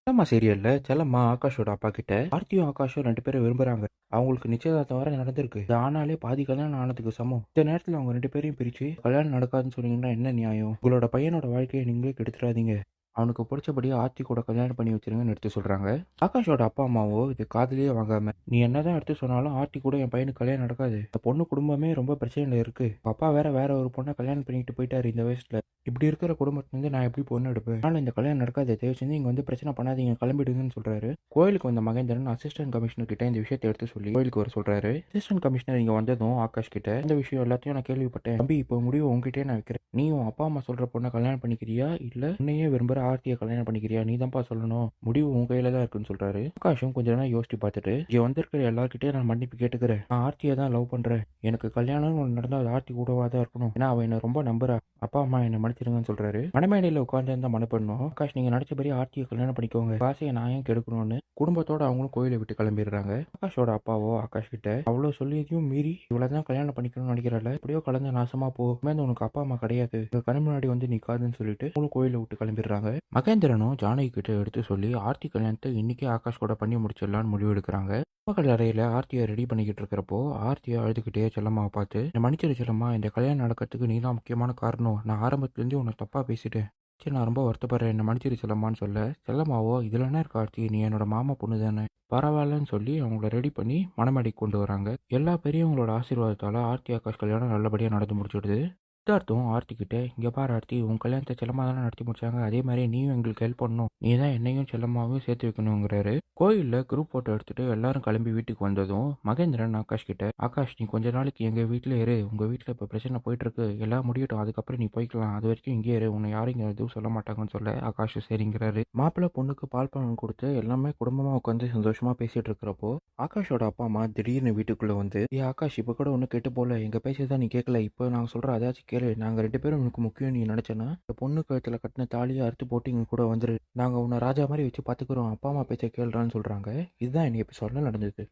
செல்லம்மா சீரியல்ல செல்லம்மா ஆகாஷோட அப்பா கிட்ட ஆர்த்தியும் ஆகாஷும் 2 பேரும் விரும்புறாங்க. அவங்களுக்கு நிச்சயதார்த்தம் வர நடந்திருக்கு. இது ஆனாலே பாதி கல்யாணம் ஆனதுக்கு சமம். இந்த நேரத்துல அவங்க 2 பேரையும் பிரிச்சு கல்யாணம் நடக்காதுன்னு சொன்னீங்கன்னா என்ன நியாயம்? உங்களோட பையனோட வாழ்க்கையை நீங்களே கெடுத்துறாதீங்க. அவனுக்கு பிடிச்சபடி ஆர்த்தி கூட கல்யாணம் பண்ணி வச்சிருங்கன்னு எடுத்து சொல்றாங்க. ஆகாஷோட அப்பா அம்மாவோ இது காதுலயே வாங்காம, நீ என்னதான் எடுத்து சொன்னாலும் ஆர்த்தி கூட என் பையனுக்கு கல்யாணம் நடக்காது. இந்த பொண்ணு குடும்பமே ரொம்ப பிரச்சனையில இருக்கு. அப்பா வேற ஒரு பொண்ணை கல்யாணம் பண்ணிட்டு போயிட்டாரு இந்த வயசுல. இப்படி இருக்கிற குடும்பத்துல இருந்து நான் எப்படி பொண்ணு எடுப்பேன்? அதனால இந்த கல்யாணம் நடக்காது. தயவு செஞ்சு இங்க வந்து பிரச்சனை பண்ணாதீங்க, கிளம்பிடுங்கன்னு சொல்றாரு. கோயிலுக்கு வந்த மகேந்திரன் அசிஸ்டன்ட் கமிஷனர் கிட்ட இந்த விஷயத்தை எடுத்து சொல்லி கோயிலுக்கு வர சொல்றாரு. அசிஸ்டன்ட் கமிஷனர் இங்க வந்ததும் ஆகாஷ் கிட்ட இந்த விஷயம் எல்லாத்தையும் நான் கேள்விப்பட்டேன் தம்பி, இப்போ முடிவு உங்ககிட்டயே நான் வைக்கிறேன். நீ உன் அப்பா அம்மா சொல்ற பொண்ணை கல்யாணம் பண்ணிக்கிறியா இல்ல உன்னையே விரும்புற ஆர்த்தியை கல்யாணம் பண்ணிக்கிறியா? நீ தான்ப்பா சொல்லணும். முடிவு உன் கையில தான் இருக்குன்னு சொல்றாரு. ஆகாஷும் கொஞ்ச நேரம் யோசிச்சு பார்த்துட்டு, இங்க வந்திருக்கிற எல்லார்கிட்டயும் நான் மன்னிப்பு கேட்டுக்கிறேன். நான் ஆர்த்தியை தான் லவ் பண்றேன். எனக்கு கல்யாணம்னு ஒன்று நடந்தா அது ஆர்த்தி கூடவா தான் இருக்கணும். ஏன்னா அவ என்ன ரொம்ப நம்புறா. அப்பா அம்மா என்ன மன்னிச்சிருங்கன்னு சொல்றாரு. மணமேடையில உட்கார்ந்து இருந்த மணப்பெண்ணும், ஆகாஷ் நீங்க நடிச்சபடி ஆர்த்தியை கல்யாணம் பண்ணிக்கோங்க, காசையை நான் ஏன் கெடுக்கணும்னு குடும்பத்தோட அவங்களும் கோயிலை விட்டு கிளம்பிடுறாங்க. ஆகாஷோட அப்பாவோ ஆகாஷ் கிட்ட அவ்வளவு சொல்லியதையும் மீறி இவ்வளவுதான் கல்யாணம் பண்ணிக்கணும்னு நினைக்கிறல, எப்படியோ கலந்து நாசமா போ, இனிமே உனக்கு அப்பா அம்மா கிடையாது, உங்க கண் முன்னாடி வந்து நிக்காதுன்னு சொல்லிட்டு அவங்களும் கோயிலை விட்டு கிளம்பிடுறாங்க. மகேந்திரனும் ஜானகி கிட்ட எடுத்து சொல்லி ஆர்த்தி கல்யாணத்தை இன்னைக்கே ஆகாஷ் கூட பண்ணி முடிச்சிடலான்னு முடிவு எடுக்கிறாங்க. மகள் அறையில ஆர்த்தியை ரெடி பண்ணிக்கிட்டு இருக்கிறப்போ ஆர்த்தியை அழுதுகிட்டே செல்லம்மாவை பார்த்து, என்னை மன்னிச்சிரு செல்லம்மா, இந்த கல்யாணம் நடக்கிறதுக்கு நீ தான் முக்கியமான காரணம். நான் ஆரம்பத்துலேருந்து உன்னை தப்பா பேசிட்டேன். சரி, நான் ரொம்ப வருத்தப்படுறேன், என்னை மன்னிச்சிரு செல்லம்மான்னு சொல்ல, செல்லம்மாவோ இதுல என்ன இருக்கு ஆர்த்தி, நீ என்னோட மாமா பொண்ணு தானே, பரவாயில்லன்னு சொல்லி அவங்கள ரெடி பண்ணி மணமேடைக்கு கொண்டு வராங்க. எல்லா பெரியவங்களோட ஆசீர்வாதத்தால ஆர்த்தி ஆகாஷ் கல்யாணம் நல்லபடியாக நடந்து முடிச்சிடுது. சித்தார்த்தும் ஆர்த்தி கிட்ட, இங்க பாரு ஆர்த்தி, உன் கல்யாணத்தை செல்லம்மா தானே நடத்தி முடிச்சாங்க, அதே மாதிரி நீயும் எங்களுக்கு ஹெல்ப் பண்ணணும், நீ தான் என்னையும் செல்லம்மாவையும் சேர்த்து வைக்கணுங்கிறாரு. கோயில்ல குரூப் போட்டோ எடுத்துட்டு எல்லாரும் கிளம்பி வீட்டுக்கு வந்ததும் மகேந்திரன் ஆகாஷ் கிட்ட, ஆகாஷ் நீ கொஞ்ச நாளைக்கு எங்க வீட்டுல இரு, உங்க வீட்டுல இப்ப பிரச்சனை போயிட்டு இருக்கு, எல்லாம் முடியட்டும், அதுக்கப்புறம் நீ போய்க்கலாம், அது வரைக்கும் இங்கே இரு, உன்னை யாரும் இங்க எதுவும் சொல்ல மாட்டாங்கன்னு சொல்ல ஆகாஷ் சரிங்கிறாரு. மாப்பிள்ளை பொண்ணுக்கு பால் பழம் கொடுத்து எல்லாமே குடும்பமா உட்காந்து சந்தோஷமா பேசிட்டு இருக்கிறப்போ ஆகாஷோட அப்பா அம்மா திடீர்னு வீட்டுக்குள்ள வந்து, ஏ ஆகாஷ், இப்ப கூட ஒன்னும் கெட்டு போல, எங்க பேச்சதான் நீ கேட்கல, இப்போ நாங்க சொல்ற அதாச்சும் கேளு, நாங்க 2 பேரும் உனக்கு முக்கியம் நீ நினைச்சனா இந்த பொண்ணு கழுத்துல கட்டின தாலியை அறுத்து போட்டு இங்க கூட வந்துரு, நாங்க உன்னை ராஜா மாதிரி வச்சு பாத்துக்கிறோம், அப்பா அம்மா பேச்ச கேளுறான்னு சொல்றாங்க. இதுதான் இன்னைக்கு எபிசோட்ல நடந்தது.